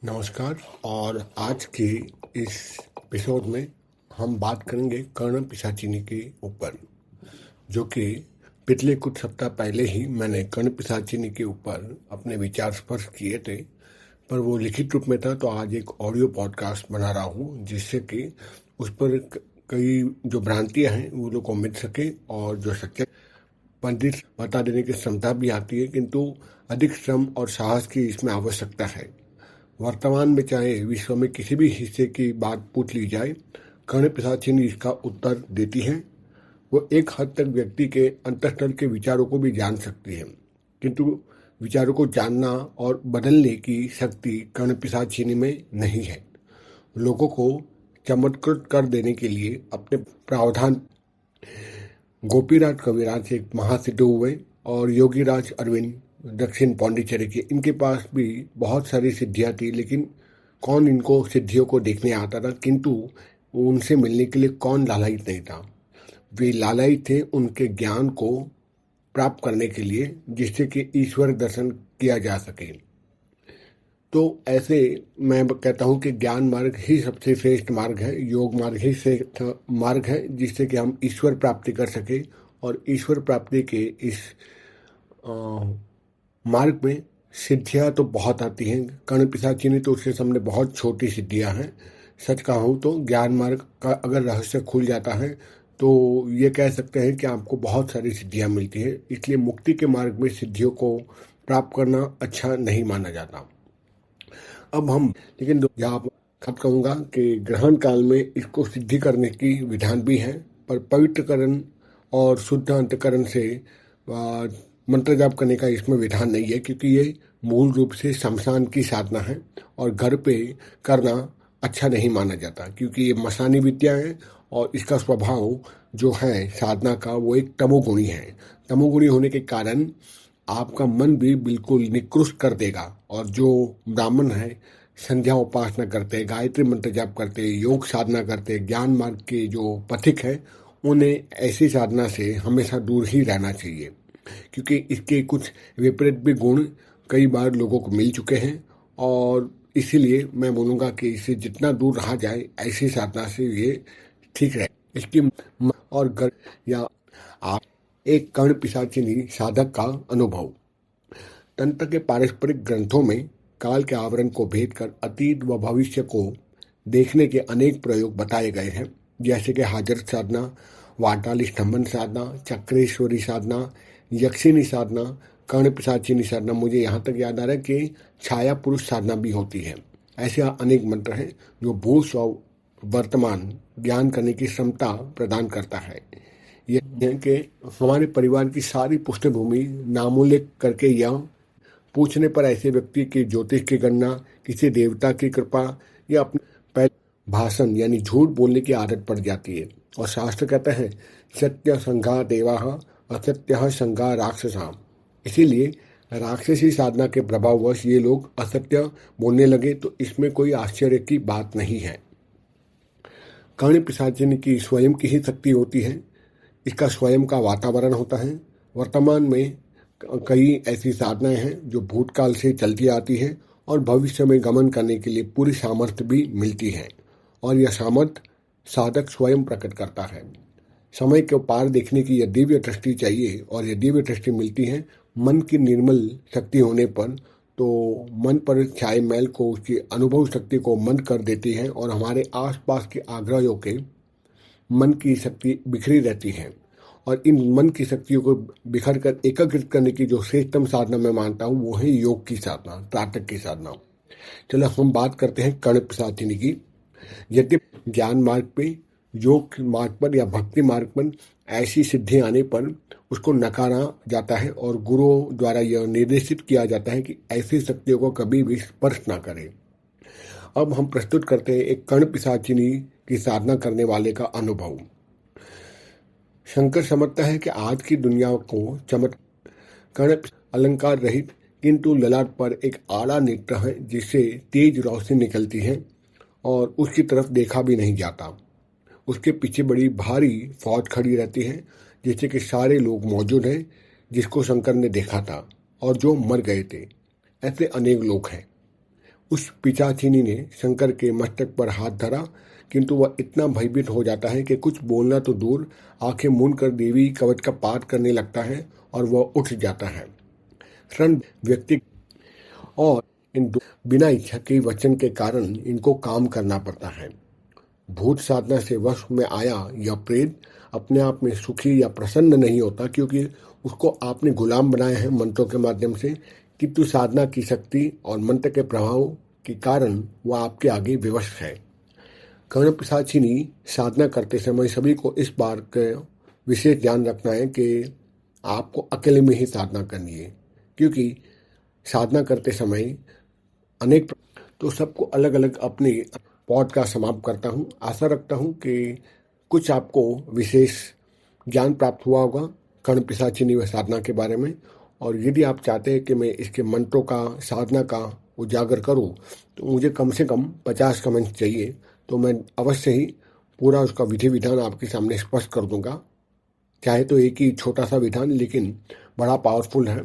नमस्कार। और आज के इस एपिसोड में हम बात करेंगे कर्ण पिशाचिनी के ऊपर, जो कि पिछले कुछ सप्ताह पहले ही मैंने कर्ण पिशाचिनी के ऊपर अपने विचार स्पर्श किए थे, पर वो लिखित रूप में था। तो आज एक ऑडियो पॉडकास्ट बना रहा हूँ जिससे कि उस पर कई जो भ्रांतियां हैं वो लोग को मिट सके और जो सत्य पंडित बता देने की क्षमता भी आती है, किंतु अधिक श्रम और साहस की इसमें आवश्यकता है। वर्तमान में चाहे विश्व में किसी भी हिस्से की बात पूछ ली जाए, कर्ण पिशाचिनी इसका उत्तर देती है। वो एक हद तक व्यक्ति के अंतःस्थल के विचारों को भी जान सकती है, किंतु विचारों को जानना और बदलने की शक्ति कर्ण पिशाचिनी में नहीं है। लोगों को चमत्कृत कर देने के लिए अपने प्रावधान गोपीराज कविराज एक महासिद्धू हुए और योगीराज अरविंद दक्षिण पांडिचेरी के, इनके पास भी बहुत सारी सिद्धियां थी, लेकिन कौन इनको सिद्धियों को देखने आता था, किंतु उनसे मिलने के लिए कौन लालायित नहीं था। वे लालायित थे उनके ज्ञान को प्राप्त करने के लिए, जिससे कि ईश्वर दर्शन किया जा सके। तो ऐसे मैं कहता हूँ कि ज्ञान मार्ग ही सबसे श्रेष्ठ मार्ग है, योग मार्ग ही श्रेष्ठ मार्ग है, जिससे कि हम ईश्वर प्राप्ति कर सके। और ईश्वर प्राप्ति के इस मार्ग में सिद्धियां तो बहुत आती हैं। कर्ण पिशाचिनी तो उसके सामने बहुत छोटी सिद्धियां हैं। सच कहूँ तो ज्ञान मार्ग का अगर रहस्य खुल जाता है तो ये कह सकते हैं कि आपको बहुत सारी सिद्धियां मिलती है। इसलिए मुक्ति के मार्ग में सिद्धियों को प्राप्त करना अच्छा नहीं माना जाता। अब हम लेकिन यहाँ पर कहूँगा कि ग्रहण काल में इसको सिद्धि करने की विधान भी है, पर पवित्रकरण और शुद्ध अंतकरण से मंत्र जाप करने का इसमें विधान नहीं है, क्योंकि ये मूल रूप से शमशान की साधना है और घर पे करना अच्छा नहीं माना जाता, क्योंकि ये मसानी विद्या है और इसका स्वभाव जो है साधना का वो एक तमोगुणी है। तमोगुणी होने के कारण आपका मन भी बिल्कुल निकृष्ट कर देगा। और जो ब्राह्मण है संध्या उपासना करते, गायत्री मंत्र जाप करते, योग साधना करते, ज्ञान मार्ग के जो पथिक है, उन्हें ऐसी साधना से हमेशा दूर ही रहना चाहिए, क्योंकि इसके कुछ विपरीत भी गुण कई बार लोगों को मिल चुके हैं। और इसीलिए मैं बोलूँगा कि इससे जितना दूर रहा जाए ऐसी साधना से ये ठीक रहे। इसकी और घर या आप एक कर्ण पिशाचिनी साधक का अनुभव। तंत्र के पारस्परिक ग्रंथों में काल के आवरण को भेद कर अतीत व भविष्य को देखने के अनेक प्रयोग बताए गए हैं, जैसे कि हाजर साधना, वाटाली स्तंभन साधना, चक्रेश्वरी साधना, यक्षिणी साधना, कर्ण पिशाचिनी साधना। मुझे यहाँ तक याद आ रहा है कि छाया पुरुष साधना भी होती है। ऐसे अनेक मंत्र हैं जो भूत और वर्तमान ज्ञान करने की क्षमता प्रदान करता है। यह है कि हमारे परिवार की सारी पृष्ठभूमि नामोल्लेख करके या पूछने पर ऐसे व्यक्ति की ज्योतिष की गणना, किसी देवता की कृपा या अपने पहले भाषण यानी झूठ बोलने की आदत पड़ जाती है। और शास्त्र कहता है सत्य संघा देवा असत्य संघा राक्षसा। इसीलिए राक्षसी साधना के प्रभाववश ये लोग असत्य बोलने लगे, तो इसमें कोई आश्चर्य की बात नहीं है। कर्ण पिशाचिनी की स्वयं की ही शक्ति होती है, इसका स्वयं का वातावरण होता है। वर्तमान में कई ऐसी साधनाएं हैं जो भूतकाल से चलती आती है और भविष्य में गमन करने के लिए पूरी सामर्थ्य भी मिलती है, और यह सामर्थ्य साधक स्वयं प्रकट करता है। समय के पार देखने की यह दिव्य दृष्टि चाहिए, और यह दिव्य दृष्टि मिलती है मन की निर्मल शक्ति होने पर। तो मन पर छाए मैल को, उसकी अनुभव शक्ति को मंद कर देती है, और हमारे आसपास के आग्रहों के मन की शक्ति बिखरी रहती है। और इन मन की शक्तियों को बिखर कर एकीकृत करने की जो श्रेष्ठतम साधना मैं मानता हूँ वो है योग की साधना, त्राटक की साधना। चलो हम बात करते हैं कर्ण पिशाचिनी की। यदि ज्ञान मार्ग पे, योग मार्ग पर या भक्ति मार्ग पर ऐसी सिद्धि आने पर उसको नकारा जाता है और गुरुओं द्वारा यह निर्देशित किया जाता है कि ऐसी शक्तियों को कभी भी स्पर्श ना करें। अब हम प्रस्तुत करते हैं एक कर्ण पिशाचिनी की साधना करने वाले का अनुभव। शंकर समझता है कि आज की दुनिया को कर्ण अलंकार रहित, किंतु ललाट पर एक आड़ा नेत्र है जिससे तेज रोशनी निकलती है और उसकी तरफ देखा भी नहीं जाता। उसके पीछे बड़ी भारी फौज खड़ी रहती है, जैसे कि सारे लोग मौजूद हैं जिसको शंकर ने देखा था और जो मर गए थे। ऐसे अनेक लोग हैं। उस पिशाचिनी ने शंकर के मस्तक पर हाथ धरा, किंतु वह इतना भयभीत हो जाता है कि कुछ बोलना तो दूर, आंखें मूंद कर देवी कवच का पाठ करने लगता है और वह उठ जाता है। क्षण व्यक्ति और बिना इच्छा के वचन के कारण इनको काम करना पड़ता है। भूत साधना से वश में आया यह प्रेत अपने आप में सुखी या प्रसन्न नहीं होता, क्योंकि उसको आपने गुलाम बनाया है मंत्रों के माध्यम से, किंतु साधना की शक्ति और मंत्र के प्रभाव के कारण वह आपके आगे विवश है। कर्णपिशाचिनी साधना करते समय सभी को इस बात का विशेष ध्यान रखना है कि आपको अकेले में ही साधना करनी है, क्योंकि साधना करते समय अनेक, तो सबको अलग अलग अपने पॉडकास्ट समाप्त करता हूँ। आशा रखता हूँ कि कुछ आपको विशेष ज्ञान प्राप्त हुआ होगा कर्णपिशाचिनी व साधना के बारे में। और यदि आप चाहते हैं कि मैं इसके मंत्रों का, साधना का उजागर करूँ, तो मुझे कम से कम 50 कमेंट चाहिए, तो मैं अवश्य ही पूरा उसका विधि विधान आपके सामने स्पष्ट कर दूंगा। चाहे तो एक ही छोटा सा विधान, लेकिन बड़ा पावरफुल है,